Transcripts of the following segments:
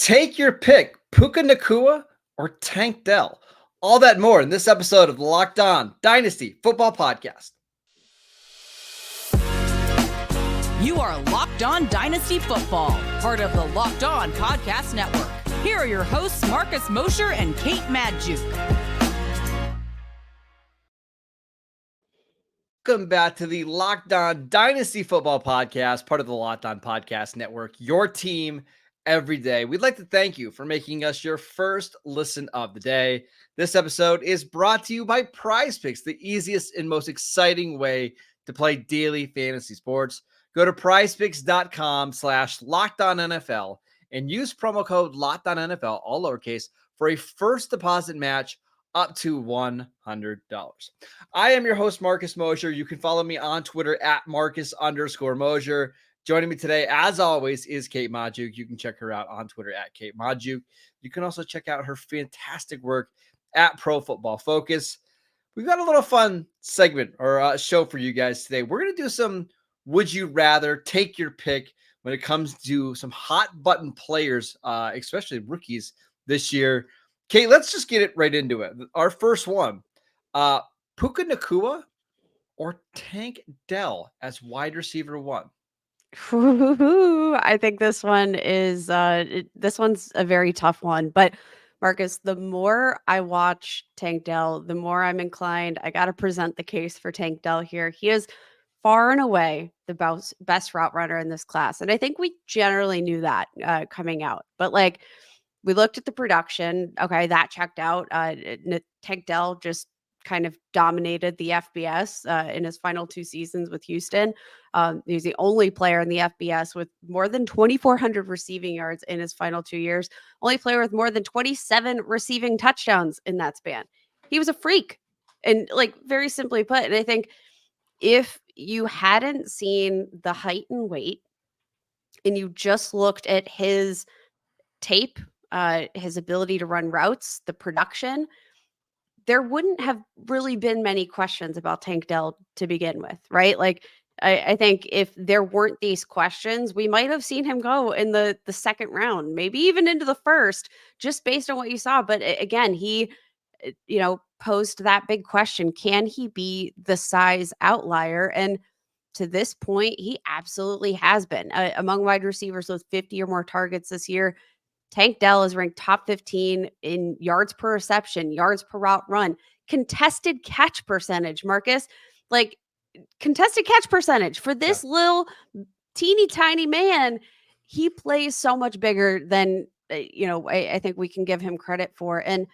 Take your pick, Puka Nacua or Tank Dell. All that more in this episode of the Locked On Dynasty Football Podcast. You are Locked On Dynasty Football, part of the Locked On Podcast Network. Here are your hosts, Marcus Mosher and Kate Madjuk. Welcome back to the Locked On Dynasty Football Podcast, part of the Locked On Podcast Network, your team every day. We'd like to thank you for making us your first listen of the day. This episode is brought to you by PrizePicks, the easiest and most exciting way to play daily fantasy sports. Go to prizepicks.com/LockedOnNFL and use promo code LockedOnNFL, all lowercase, for a first deposit match up to $100. I am your host, Marcus Mosher. You can follow me on Twitter at Marcus_Mosher. Joining me today, as always, is Kate Madjuk. You can check her out on Twitter at Kate Madjuk. You can also check out her fantastic work at Pro Football Focus. We've got a little fun segment or show for you guys today. We're going to do some Would You Rather, take your pick when it comes to some hot button players, especially rookies this year. Kate, let's just get it right into it. Our first one, Puka Nacua or Tank Dell as wide receiver one? I think this one is this one's a very tough one. But Marcus, the more I watch Tank Dell, the more I'm inclined. I got to present the case for Tank Dell here. He is far and away the best route runner in this class, and I think we generally knew that coming out. But like, we looked at the production. Okay, that checked out. Tank Dell just kind of dominated the FBS in his final 2 seasons with Houston. He's the only player in the FBS with more than 2,400 receiving yards in his final 2 years. Only player with more than 27 receiving touchdowns in that span. He was a freak, and like, very simply put. And I think if you hadn't seen the height and weight, and you just looked at his tape, his ability to run routes, the production, there wouldn't have really been many questions about Tank Dell to begin with, right? Like, I think if there weren't these questions, we might have seen him go in the second round, maybe even into the first, just based on what you saw. But again, he, posed that big question: can he be the size outlier? And to this point, he absolutely has been. Among wide receivers with 50 or more targets this year, Tank Dell is ranked top 15 in yards per reception, yards per route run, contested catch percentage, Marcus. Like, contested catch percentage for this little teeny tiny man, he plays so much bigger than, I think we can give him credit for. And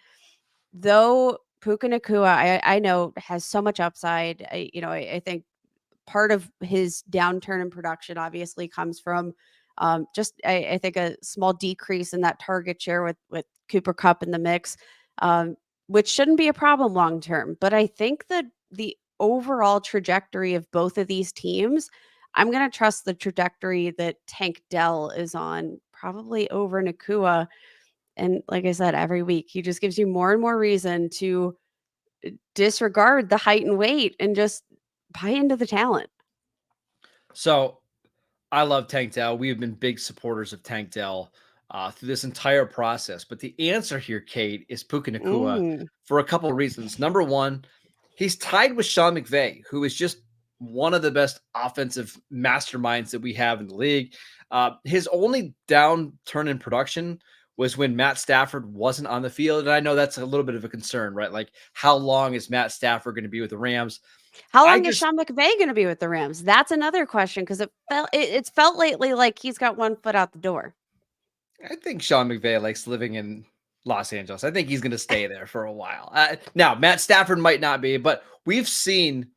though Puka Nacua, I know, has so much upside, I think part of his downturn in production obviously comes from I think a small decrease in that target share with Cooper Kupp in the mix, which shouldn't be a problem long term. But I think that the overall trajectory of both of these teams, I'm going to trust the trajectory that Tank Dell is on probably over Nacua. And like I said, every week he just gives you more and more reason to disregard the height and weight and just buy into the talent. So I love Tank Dell. We have been big supporters of Tank Dell through this entire process. But the answer here, Kate, is Puka Nacua for a couple of reasons. Number one, he's tied with Sean McVay, who is just one of the best offensive masterminds that we have in the league. His only downturn in production was when Matt Stafford wasn't on the field. And I know that's a little bit of a concern, right? Like, how long is Matt Stafford going to be with the Rams? How long is Sean McVay going to be with the Rams? That's another question, because it's felt lately like he's got one foot out the door. I think Sean McVay likes living in Los Angeles. I think he's going to stay there for a while. Now, Matt Stafford might not be, but we've seen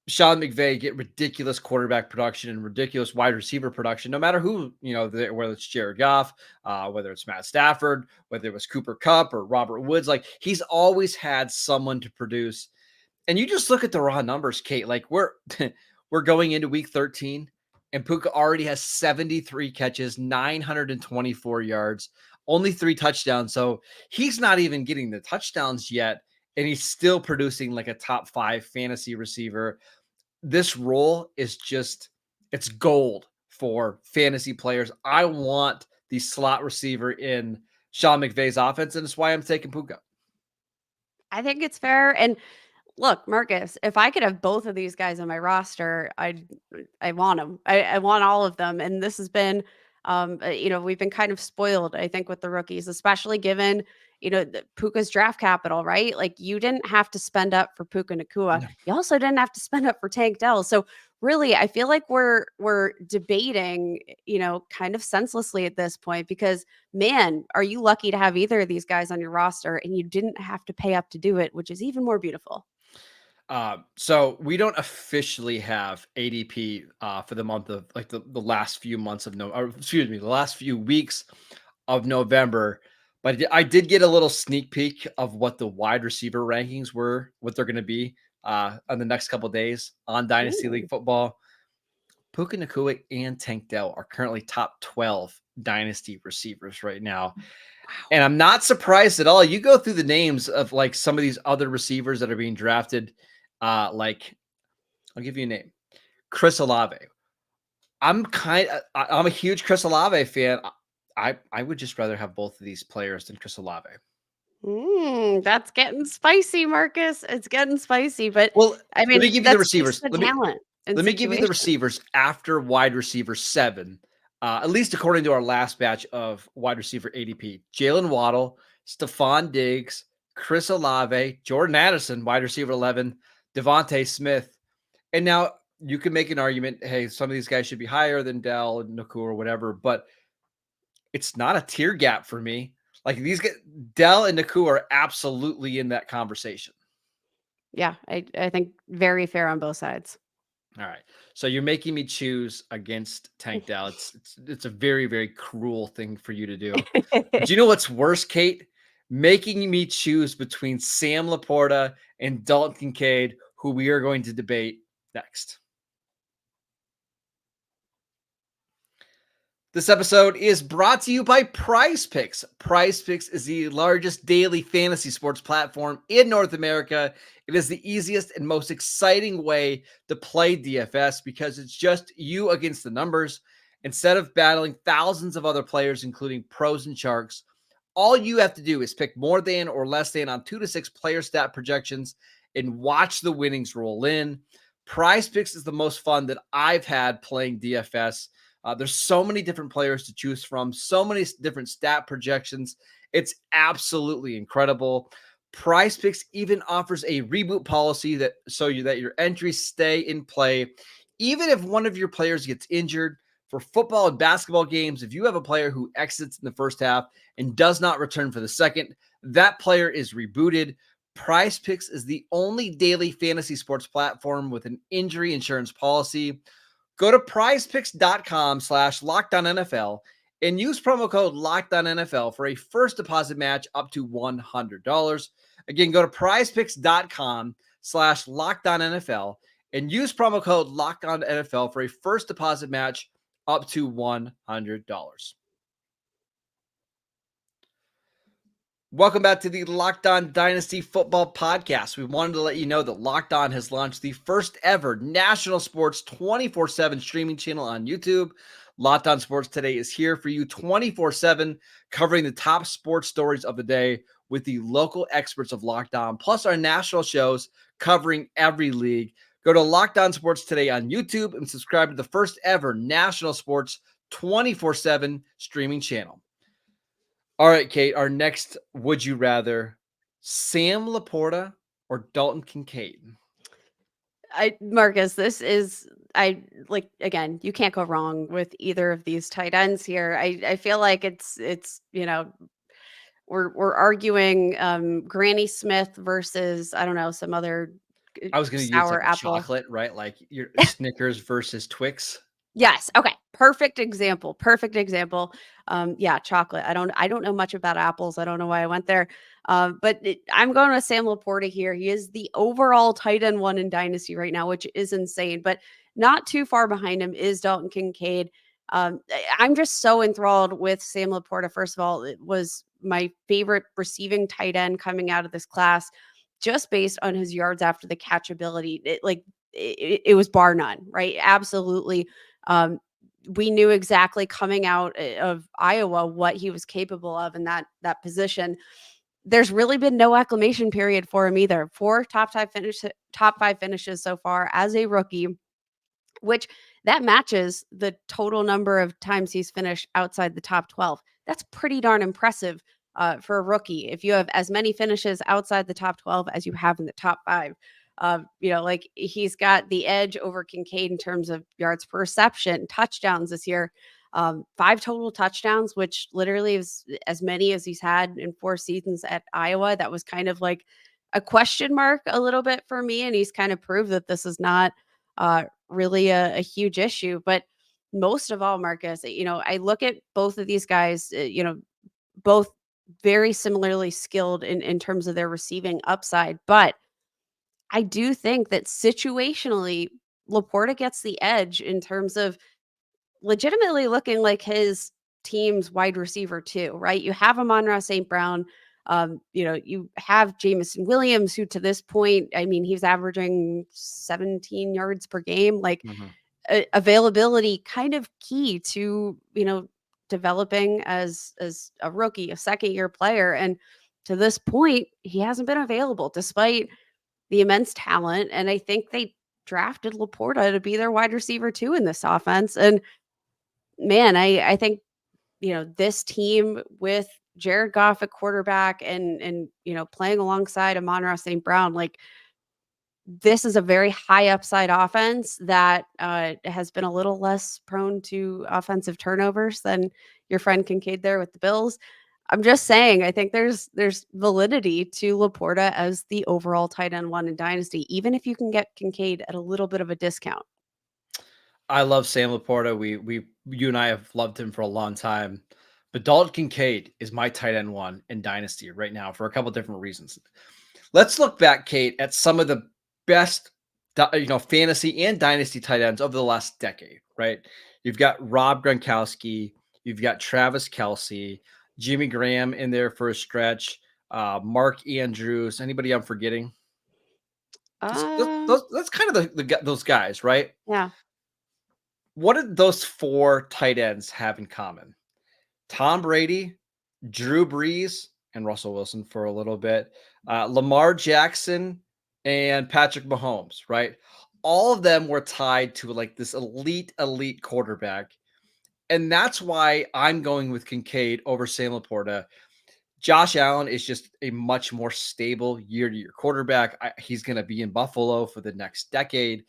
Sean McVay get ridiculous quarterback production and ridiculous wide receiver production, no matter who, whether it's Jared Goff, whether it's Matt Stafford, whether it was Cooper Kupp or Robert Woods. Like, he's always had someone to produce. And you just look at the raw numbers, Kate. Like, we're going into week 13, and Puka already has 73 catches, 924 yards, only 3 touchdowns. So he's not even getting the touchdowns yet, and he's still producing like a top 5 fantasy receiver. This role is just, it's gold for fantasy players. I want the slot receiver in Sean McVay's offense, and it's why I'm taking Puka. I think it's fair. And look, Marcus, if I could have both of these guys on my roster, I want them. I want all of them. And this has been, we've been kind of spoiled, I think, with the rookies, especially given, Puka's draft capital, right? Like you didn't have to spend up for Puka Nacua. No. You also didn't have to spend up for Tank Dell. So really, I feel like we're debating, kind of senselessly at this point because man, are you lucky to have either of these guys on your roster and you didn't have to pay up to do it, which is even more beautiful. So we don't officially have ADP for the month of like the last few months of the last few weeks of November. But I did get a little sneak peek of what the wide receiver rankings were, what they're going to be on the next couple of days on Dynasty League Ooh. football. Puka Nacua and Tank Dell are currently top 12 Dynasty receivers right now. Wow. And I'm not surprised at all. You go through the names of like some of these other receivers that are being drafted. Like I'll give you a name, Chris Olave. I'm a huge Chris Olave fan. I would just rather have both of these players than Chris Olave. That's getting spicy, Marcus. It's getting spicy, but Well, I let me mean, give you the that speaks receivers. to the talent and Let me give you the situation. receivers after wide receiver 7, at least according to our last batch of wide receiver ADP. Jalen Waddle, Stephon Diggs, Chris Olave, Jordan Addison, wide receiver 11, Devontae Smith. And now you can make an argument, hey, some of these guys should be higher than Dell and Nacua or whatever, but it's not a tier gap for me. Like these guys, Dell and Nacua are absolutely in that conversation. Yeah, I think very fair on both sides. All right. So you're making me choose against Tank Dell. It's a very, very cruel thing for you to do. But you know what's worse, Kate? Making me choose between Sam LaPorta and Dalton Kincaid, who we are going to debate next. This episode is brought to you by PrizePicks. PrizePicks is the largest daily fantasy sports platform in North America. It is the easiest and most exciting way to play DFS because it's just you against the numbers. Instead of battling thousands of other players, including pros and sharks, all you have to do is pick more than or less than on 2 to 6 player stat projections and watch the winnings roll in. PrizePicks is the most fun that I've had playing DFS. There's so many different players to choose from, so many different stat projections. It's absolutely incredible. PrizePicks even offers a reboot policy that your entries stay in play, even if one of your players gets injured. For football and basketball games, if you have a player who exits in the first half and does not return for the second, that player is rebooted. PrizePicks is the only daily fantasy sports platform with an injury insurance policy. Go to prizepicks.com/LockedOnNFL and use promo code LockedOnNFL for a first deposit match up to $100. Again, go to prizepicks.com/LockedOnNFL and use promo code LockedOnNFL for a first deposit match up to $100. Welcome back to the Locked On Dynasty Football Podcast. We wanted to let you know that Locked On has launched the first ever national sports 24/7 streaming channel on YouTube. Locked On Sports Today is here for you 24/7, covering the top sports stories of the day with the local experts of Locked On, plus our national shows covering every league. Go to Locked On Sports Today on YouTube and subscribe to the first ever national sports 24/7 streaming channel. All right, Kate, our next would you rather, Sam LaPorta or Dalton Kincaid? Marcus, again, you can't go wrong with either of these tight ends here. I feel like it's we're arguing Granny Smith versus I don't know, some other I was going to use like sour a apple. chocolate, right? Like your Snickers versus Twix. Yes. Okay. Perfect example. Perfect example. Yeah, chocolate. I don't know much about apples. I don't know why I went there. I'm going with Sam LaPorta here. He is the overall tight end 1 in Dynasty right now, which is insane. But not too far behind him is Dalton Kincaid. I'm just so enthralled with Sam LaPorta. First of all, it was my favorite receiving tight end coming out of this class, just based on his yards after the catch ability. It was bar none, right? Absolutely. we knew exactly coming out of Iowa what he was capable of in that position. There's really been no acclimation period for him either. 4 top 5 finishes so far as a rookie, which that matches the total number of times he's finished outside the top 12. That's pretty darn impressive for a rookie. If you have as many finishes outside the top 12 as you have in the top 5, like he's got the edge over Kincaid in terms of yards per reception, touchdowns this year. 5 total touchdowns, which literally is as many as he's had in 4 seasons at Iowa. That was kind of like a question mark a little bit for me. And he's kind of proved that this is not really a huge issue. But most of all, Marcus, I look at both of these guys, both very similarly skilled in terms of their receiving upside. But I do think that situationally, LaPorta gets the edge in terms of legitimately looking like his team's wide receiver too, right? You have Amon-Ra St. Brown. You have Jameson Williams, who to this point, I mean, he's averaging 17 yards per game. Like availability kind of key to, developing as a rookie, a second year player. And to this point, he hasn't been available despite the immense talent. And I think they drafted LaPorta to be their wide receiver too in this offense. And man, I think, this team with Jared Goff at quarterback and playing alongside Amon-Ra St. Brown, like this is a very high upside offense that has been a little less prone to offensive turnovers than your friend Kincaid there with the Bills. I'm just saying, I think there's validity to LaPorta as the overall tight end 1 in Dynasty, even if you can get Kincaid at a little bit of a discount. I love Sam LaPorta. You and I have loved him for a long time. But Dalton Kincaid is my tight end 1 in Dynasty right now for a couple different reasons. Let's look back, Kate, at some of the best, fantasy and Dynasty tight ends over the last decade, right? You've got Rob Gronkowski, you've got Travis Kelce, Jimmy Graham in there for a stretch, Mark Andrews. Anybody I'm forgetting? That's kind of those guys, right? Yeah. What did those 4 tight ends have in common? Tom Brady, Drew Brees, and Russell Wilson for a little bit, Lamar Jackson, and Patrick Mahomes, right? All of them were tied to like this elite quarterback. And that's why I'm going with Kincaid over Sam LaPorta. Josh Allen is just a much more stable year-to-year quarterback. He's going to be in Buffalo for the next decade.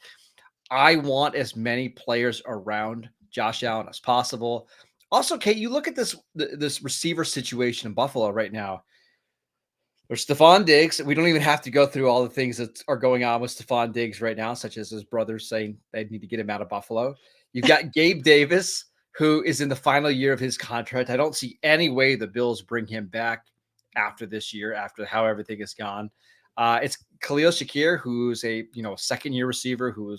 I want as many players around Josh Allen as possible. Also, Kate, you look at this receiver situation in Buffalo right now. There's Stephon Diggs. We don't even have to go through all the things that are going on with Stephon Diggs right now, such as his brothers saying they need to get him out of Buffalo. You've got Gabe Davis, who is in the final year of his contract. I don't see any way the Bills bring him back after this year, after how everything is gone. It's Khalil Shakir, who's a second-year receiver who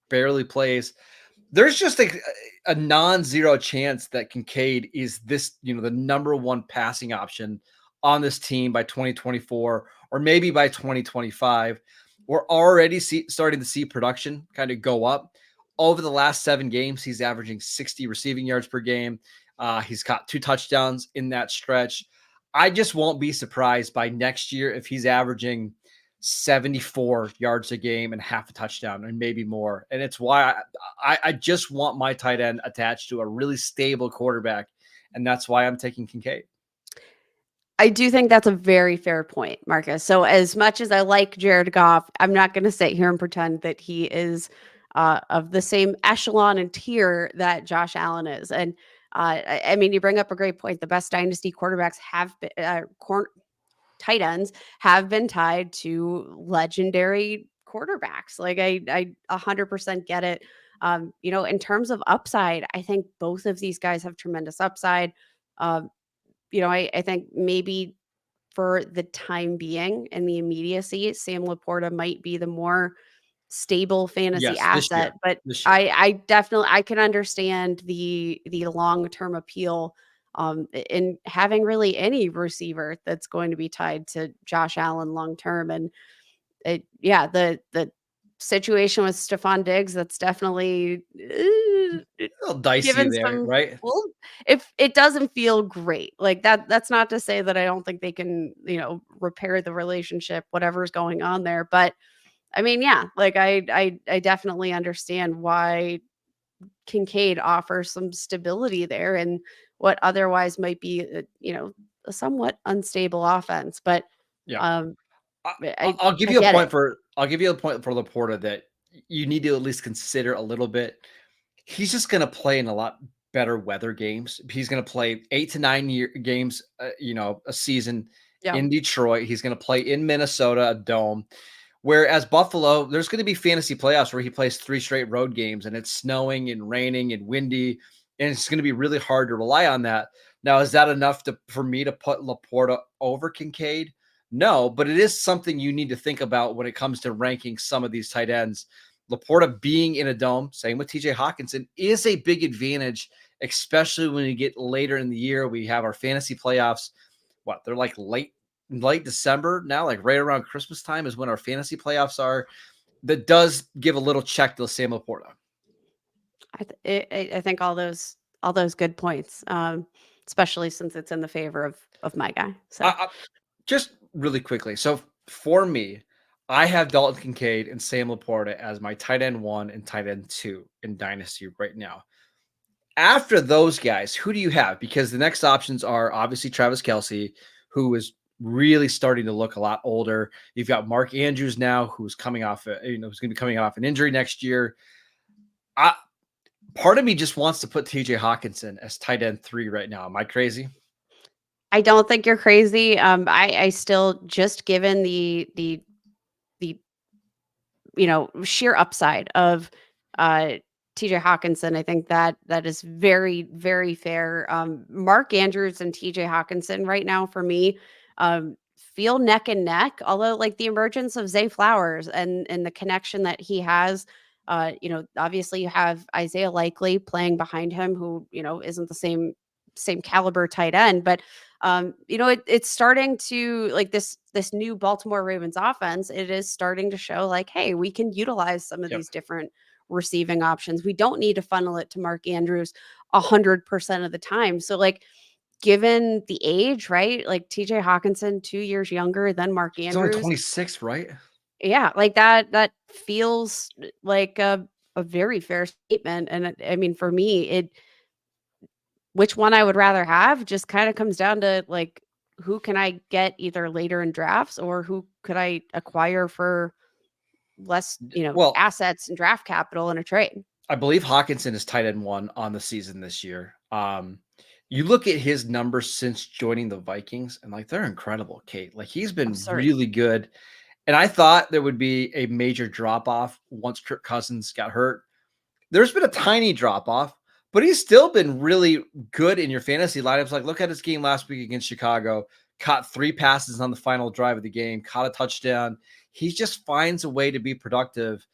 barely plays. There's just a non-zero chance that Kincaid is this, the number 1 passing option on this team by 2024 or maybe by 2025. We're already starting to see production kind of go up. Over the last 7 games, he's averaging 60 receiving yards per game. He's got 2 touchdowns in that stretch. I just won't be surprised by next year if he's averaging 74 yards a game and half a touchdown and maybe more. And it's why I just want my tight end attached to a really stable quarterback. And that's why I'm taking Kincaid. I do think that's a very fair point, Marcus. So as much as I like Jared Goff, I'm not going to sit here and pretend that he is of the same echelon and tier that Josh Allen is. And I mean, you bring up a great point. The best dynasty quarterbacks have been tight ends have been tied to legendary quarterbacks. Like I 100% get it. In terms of upside, I think both of these guys have tremendous upside. I think maybe for the time being and the immediacy, Sam LaPorta might be the more stable fantasy asset. But I definitely I can understand the long-term appeal in having really any receiver that's going to be tied to Josh Allen long term. And the situation with Stephon Diggs that's definitely A little dicey given there, some, right? well, if it doesn't feel great. Like that's not to say that I don't think they can, repair the relationship, whatever's going on there. But I mean, yeah, like I definitely understand why Kincaid offers some stability there and what otherwise might be, a somewhat unstable offense. But Yeah. um, I, I I'll give I you a get point it. for LaPorta that you need to at least consider a little bit. He's just going to play in a lot better weather games. He's going to play 8 to 9 games, a season Yeah. in Detroit. He's going to play in Minnesota, a dome. Whereas Buffalo, there's going to be fantasy playoffs where he plays 3 straight road games and it's snowing and raining and windy, and it's going to be really hard to rely on that. Now, is that enough for me to put LaPorta over Kincaid? No, but it is something you need to think about when it comes to ranking some of these tight ends. LaPorta being in a dome, same with TJ Hackinson, is a big advantage, especially when you get later in the year. We have our fantasy playoffs. They're like late December now, like right around Christmas time is when our fantasy playoffs are. That does give a little check to Sam LaPorta. I think all those good points, especially since it's in the favor of my guy. So Just really quickly. So for me, I have Dalton Kincaid and Sam LaPorta as my tight end 1 and tight end 2 in Dynasty right now. After those guys, who do you have? Because the next options are obviously Travis Kelce, who is really starting to look a lot older. You've got Mark Andrews now, who's coming off, who's going to be coming off an injury next year. Part of me just wants to put TJ Hawkinson as tight end 3 right now. Am I crazy? I don't think you're crazy. I still, just given the sheer upside of TJ Hawkinson, I think that is very, very fair. Mark Andrews and TJ Hawkinson right now for me feel neck and neck, although like the emergence of Zay Flowers and the connection that he has. Obviously you have Isaiah Likely playing behind him, who, isn't the same caliber tight end, but it's starting to, like, this new Baltimore Ravens offense, it is starting to show like, hey, we can utilize some of Yep. these different receiving options. We don't need to funnel it to Mark Andrews 100% of the time. So like, given the age, right? Like TJ Hawkinson, 2 years younger than Mark He's only Andrews. 26, right? Yeah, like that feels like a very fair statement. And I mean, for me, which one I would rather have just kind of comes down to like, who can I get either later in drafts, or who could I acquire for less, Well, assets and draft capital in a trade. I believe Hawkinson is tight end 1 on the season this year. You look at his numbers since joining the Vikings, and like, they're incredible, Kate. Like, he's been Absurd. really good. And I thought there would be a major drop off once Kirk Cousins got hurt. There's been a tiny drop off, but he's still been really good in your fantasy lineups. Like, look at his game last week against Chicago. Caught 3 passes on the final drive of the game, caught a touchdown. He just finds a way to be productive.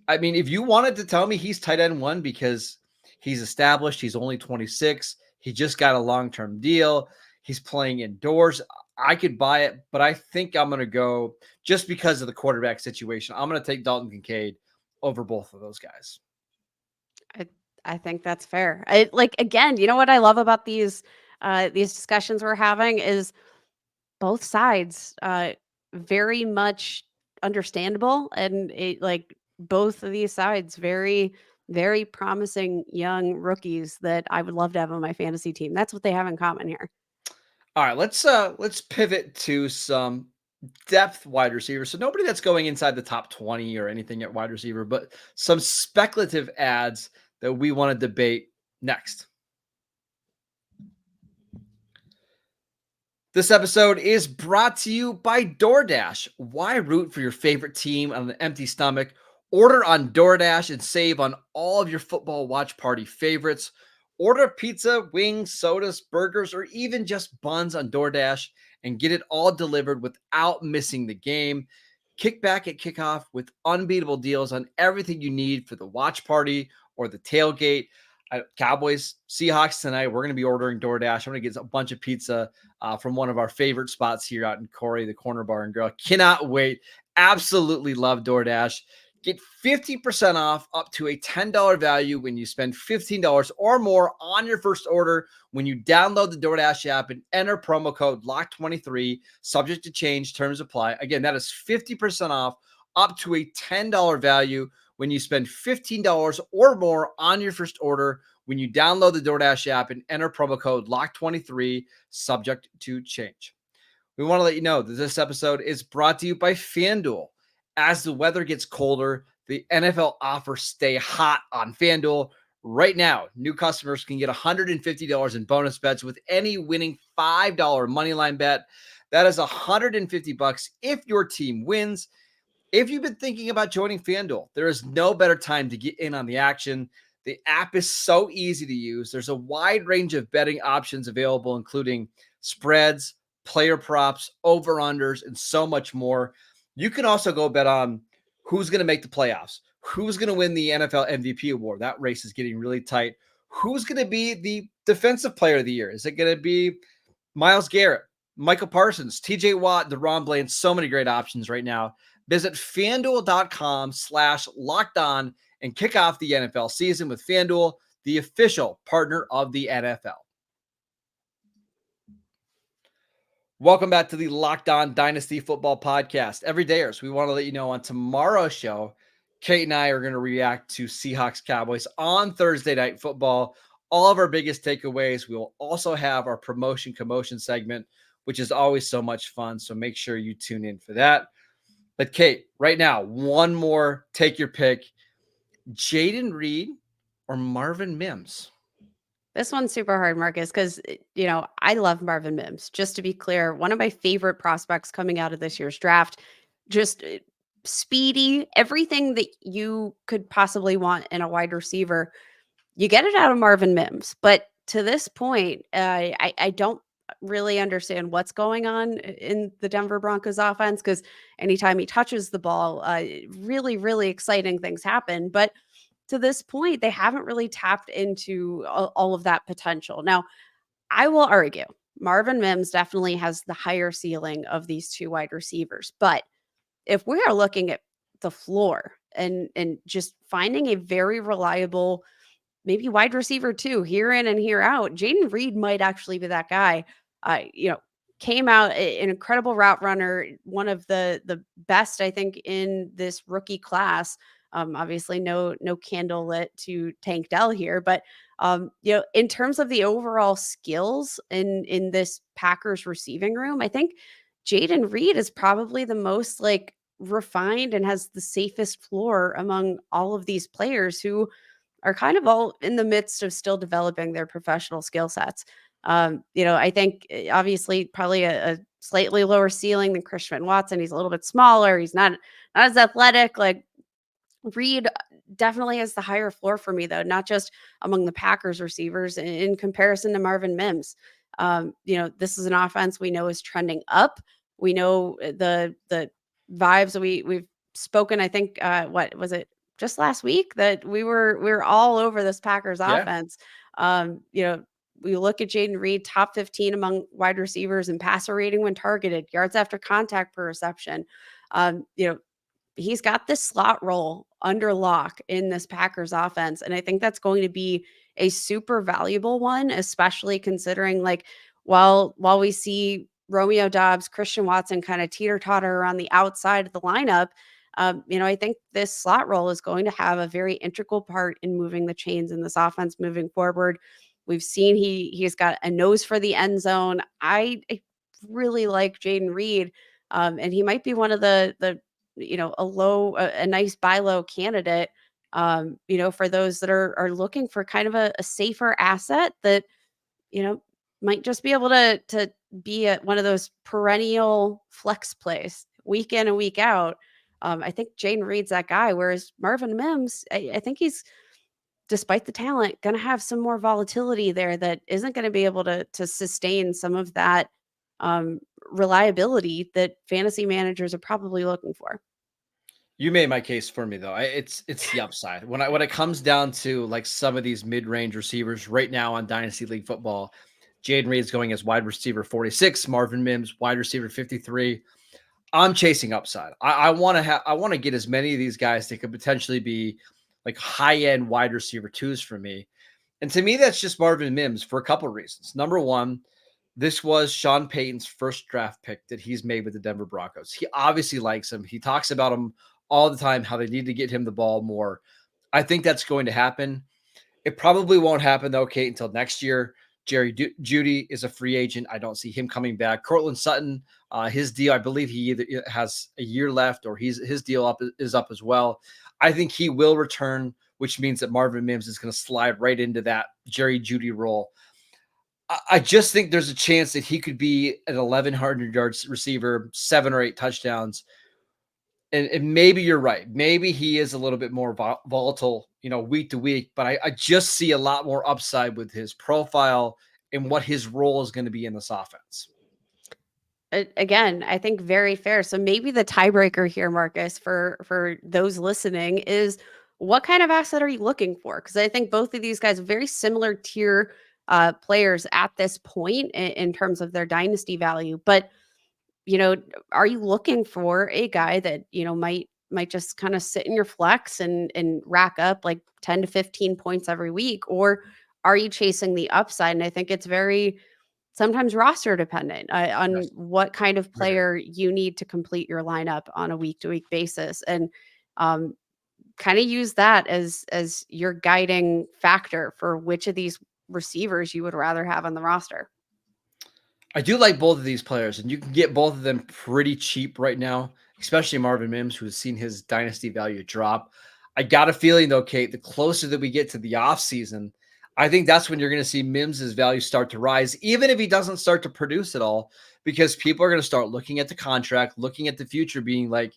I mean, if you wanted to tell me he's tight end 1 because he's established, he's only 26, he just got a long-term deal, he's playing indoors, I could buy it, but I think I'm going to go, just because of the quarterback situation, I'm going to take Dalton Kincaid over both of those guys. I think that's fair. Like, again, you know what I love about these discussions we're having is both sides very much understandable, and like, both of these sides very, very promising young rookies that I would love to have on my fantasy team. That's what they have in common here. All right, let's pivot to some depth wide receiver. So nobody that's going inside the top 20 or anything at wide receiver, but some speculative ads that we want to debate next. This episode is brought to you by DoorDash. Why root for your favorite team on an empty stomach? Order on DoorDash and save on all of your football watch party favorites. Order pizza, wings, sodas, burgers, or even just buns on DoorDash and get it all delivered without missing the game. Kick back at kickoff with unbeatable deals on everything you need for the watch party or the tailgate. Cowboys, Seahawks tonight. We're going to be ordering DoorDash. I'm going to get a bunch of pizza from one of our favorite spots here out in Corey, the Corner Bar and Grill. Cannot wait. Absolutely love DoorDash. Get 50% off up to a $10 value when you spend $15 or more on your first order when you download the DoorDash app and enter promo code LOCK23, subject to change, terms apply. Again, that is 50% off up to a $10 value when you spend $15 or more on your first order when you download the DoorDash app and enter promo code LOCK23, subject to change. We want to let you know that this episode is brought to you by FanDuel. As the weather gets colder, the NFL offers stay hot on FanDuel. Right now, new customers can get $150 in bonus bets with any winning $5 moneyline bet. That is $150 if your team wins. If you've been thinking about joining FanDuel, there is no better time to get in on the action. The app is so easy to use. There's a wide range of betting options available, including spreads, player props, over-unders, and so much more. You can also go bet on who's going to make the playoffs, who's going to win the NFL MVP award. That race is getting really tight. Who's going to be the defensive player of the year? Is it going to be Myles Garrett, Michael Parsons, TJ Watt, DeRon Bland? So many great options right now. Visit FanDuel.com/lockedon and kick off the NFL season with FanDuel, the official partner of the NFL. Welcome back to the Locked On Dynasty Football Podcast. Every dayers, we want to let you know on tomorrow's show, Kate and I are going to react to Seahawks Cowboys on Thursday Night Football. All of our biggest takeaways. We will also have our promotion commotion segment, which is always so much fun. So make sure you tune in for that. But Kate, right now, one more, take your pick. Jayden Reed or Marvin Mims? This one's super hard, Marcus, because, I love Marvin Mims. Just to be clear, one of my favorite prospects coming out of this year's draft. Just speedy, everything that you could possibly want in a wide receiver. You get it out of Marvin Mims. But to this point, I don't really understand what's going on in the Denver Broncos offense, because anytime he touches the ball, really, really exciting things happen. But to this point, they haven't really tapped into all of that potential. Now, I will argue Marvin Mims definitely has the higher ceiling of these two wide receivers. But if we are looking at the floor and just finding a very reliable, maybe wide receiver too, here in and here out, Jayden Reed might actually be that guy. Came out an incredible route runner, one of the best, I think, in this rookie class. Obviously no candle lit to Tank Dell here, but in terms of the overall skills in this Packers receiving room, I think Jayden Reed is probably the most refined and has the safest floor among all of these players who are kind of all in the midst of still developing their professional skill sets. I think obviously probably a slightly lower ceiling than Christian Watson. He's a little bit smaller. He's not as athletic. Reed definitely has the higher floor for me, though, not just among the Packers receivers in comparison to Marvin Mims. This is an offense we know is trending up. We know the vibes we've spoken. I think what was it just last week that we were all over this Packers offense. We look at Jayden Reed, top 15 among wide receivers in passer rating when targeted, yards after contact per reception. He's got this slot role under lock in this Packers offense. And I think that's going to be a super valuable one, especially considering while we see Romeo Doubs, Christian Watson kind of teeter-totter around the outside of the lineup, I think this slot role is going to have a very integral part in moving the chains in this offense moving forward. We've seen he's got a nose for the end zone. I really like Jayden Reed, and he might be one of the a nice buy low candidate, for those that are looking for kind of a safer asset that, might just be able to be one of those perennial flex plays week in and week out. I think Jayden Reed's that guy, whereas Marvin Mims, I think he's, despite the talent, going to have some more volatility there that isn't going to be able to sustain some of that reliability that fantasy managers are probably looking for. You made my case for me, though. It's the upside. When it comes down to some of these mid-range receivers right now on Dynasty League football, Jayden Reed's going as wide receiver 46, Marvin Mims wide receiver 53. I'm chasing upside. I want to get as many of these guys that could potentially be like high-end wide receiver twos for me. And to me, that's just Marvin Mims for a couple of reasons. Number one, this was Sean Payton's first draft pick that he's made with the Denver Broncos. He obviously likes him. He talks about him all the time, how they need to get him the ball more. I think that's going to happen. It probably won't happen, though, Kate, until next year. Jerry Jeudy is a free agent. I don't see him coming back. Cortland Sutton, his deal, I believe he either has a year left or his deal is up as well. I think he will return, which means that Marvin Mims is going to slide right into that Jerry Jeudy role. I just think there's a chance that he could be an 1,100 yards receiver, 7 or 8 touchdowns. And maybe you're right. Maybe he is a little bit more volatile, week to week, but I just see a lot more upside with his profile and what his role is going to be in this offense. Again, I think very fair. So maybe the tiebreaker here, Marcus, for those listening is what kind of asset are you looking for? Because I think both of these guys are very similar tier players at this point in terms of their dynasty value. But are you looking for a guy that, might just kind of sit in your flex and rack up like 10 to 15 points every week? Or are you chasing the upside? And I think it's very sometimes roster dependent on what kind of player you need to complete your lineup on a week to week basis. And kind of use that as your guiding factor for which of these receivers you would rather have on the roster. I do like both of these players, and you can get both of them pretty cheap right now, especially Marvin Mims, who has seen his dynasty value drop. I got a feeling, though, Kate, the closer that we get to the offseason, I think that's when you're going to see Mims's value start to rise, even if he doesn't start to produce at all, because people are going to start looking at the contract, looking at the future, being like,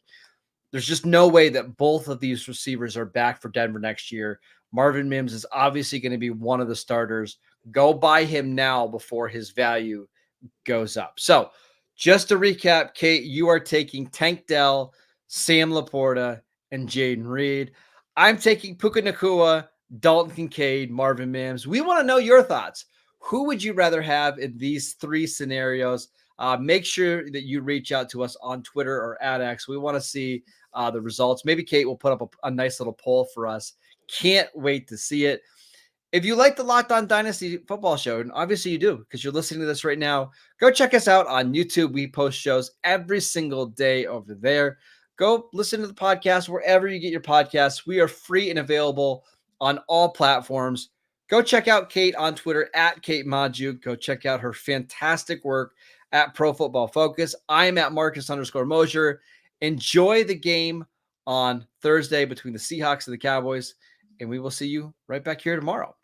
there's just no way that both of these receivers are back for Denver next year. Marvin Mims is obviously going to be one of the starters. Go buy him now before his value goes up. So just to recap, Kate, you are taking Tank Dell, Sam LaPorta, and Jaden Reed. I'm taking Puka Nacua, Dalton Kincaid, Marvin Mims. We want to know your thoughts. Who would you rather have in these 3 scenarios? Make sure that you reach out to us on Twitter or at X. We want to see the results. Maybe Kate will put up a nice little poll for us. Can't wait to see it. If you like the Locked On Dynasty Football Show, and obviously you do because you're listening to this right now, go check us out on YouTube. We post shows every single day over there. Go listen to the podcast wherever you get your podcasts. We are free and available on all platforms. Go check out Kate on Twitter at Kate Majuk. Go check out her fantastic work at Pro Football Focus. I'm at Marcus_Mosher. Enjoy the game on Thursday between the Seahawks and the Cowboys, and we will see you right back here tomorrow.